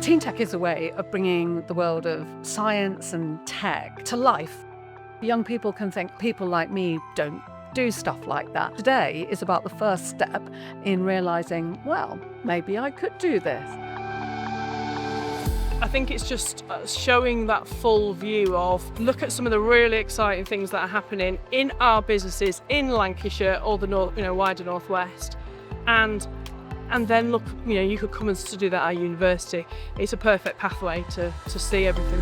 TeenTech is a way of bringing the world of science and tech to life. Young people can think people like me don't do stuff like that. Today is about the first step in realising, well, maybe I could do this. I think it's just showing that full view of look at some of the really exciting things that are happening in our businesses in Lancashire or the wider northwest, and then look, you could come and study that at university. It's a perfect pathway to see everything.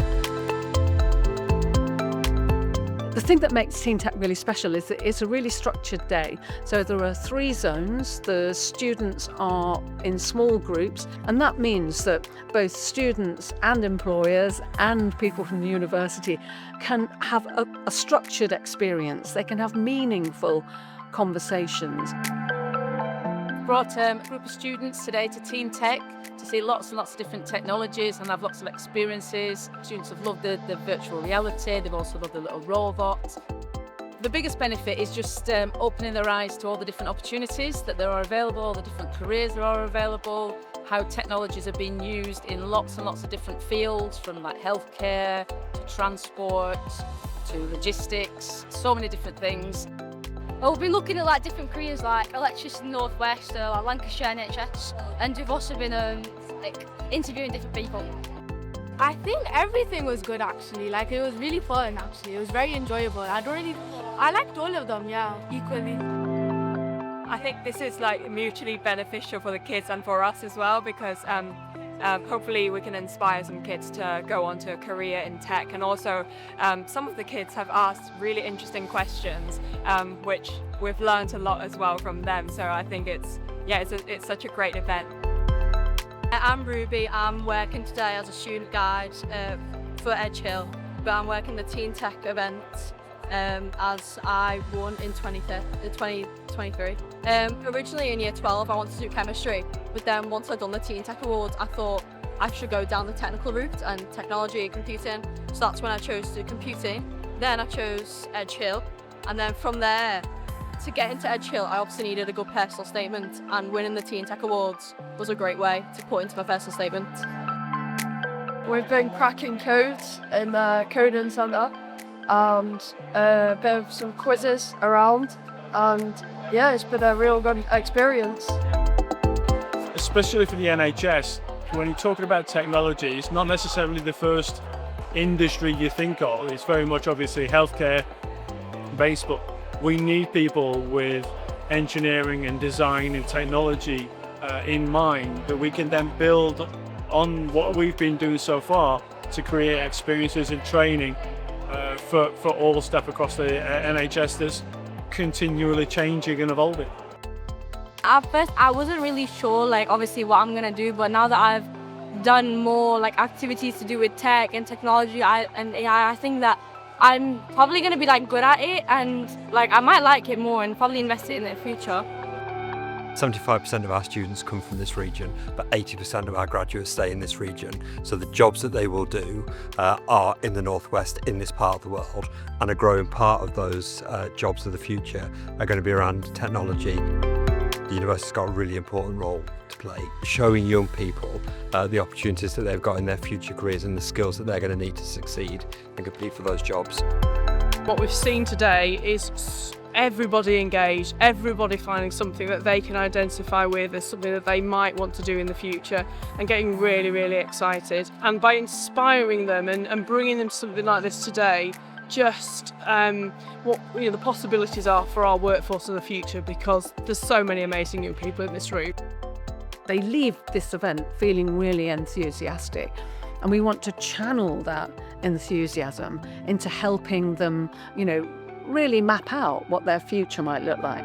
The thing that makes TeenTech really special is that it's a really structured day. So there are 3 zones, the students are in small groups, and that means that both students and employers and people from the university can have a structured experience. They can have meaningful conversations. Brought a group of students today to TeenTech to see lots and lots of different technologies and have lots of experiences. Students have loved the virtual reality, they've also loved the little robots. The biggest benefit is just opening their eyes to all the different opportunities that there are available, all the different careers that are available, how technologies are being used in lots and lots of different fields, from like healthcare to transport to logistics, so many different things. We've been looking at like different careers like electricity North West, like Lancashire NHS, and we've also been interviewing different people. I think everything was good actually. Like it was really fun actually. It was very enjoyable. I liked all of them, yeah, equally. I think this is like mutually beneficial for the kids and for us as well, because hopefully we can inspire some kids to go on to a career in tech, and also some of the kids have asked really interesting questions, which we've learned a lot as well from them. So I think it's such a great event. I'm Ruby. I'm working today as a student guide for Edge Hill, but I'm working the TeenTech event as I won in 2023. Originally in year 12 I wanted to do chemistry, but then once I'd done the TeenTech Awards I thought I should go down the technical route and technology and computing, so that's when I chose to do computing. Then I chose Edge Hill, and then from there, to get into Edge Hill I obviously needed a good personal statement, and winning the TeenTech Awards was a great way to put into my personal statement. We've been cracking codes in the coding centre and a bit of some quizzes around, and yeah, it's been a real good experience. Especially for the NHS, when you're talking about technology, it's not necessarily the first industry you think of. It's very much obviously healthcare based, but we need people with engineering and design and technology in mind that we can then build on what we've been doing so far to create experiences and training for all the stuff across the NHS that's continually changing and evolving. At first I wasn't really sure obviously what I'm gonna do, but now that I've done more activities to do with tech and technology and AI, I think that I'm probably gonna be good at it, and I might like it more and probably invest it in the future. 75% of our students come from this region, but 80% of our graduates stay in this region. So the jobs that they will do are in the northwest, in this part of the world, and a growing part of those jobs of the future are going to be around technology. The university's got a really important role to play, showing young people the opportunities that they've got in their future careers and the skills that they're going to need to succeed and compete for those jobs. What we've seen today is everybody engaged, everybody finding something that they can identify with as something that they might want to do in the future, and getting really, really excited. And by inspiring them and bringing them to something like this today, just what the possibilities are for our workforce in the future, because there's so many amazing young people in this room. They leave this event feeling really enthusiastic, and we want to channel that enthusiasm into helping them, really map out what their future might look like.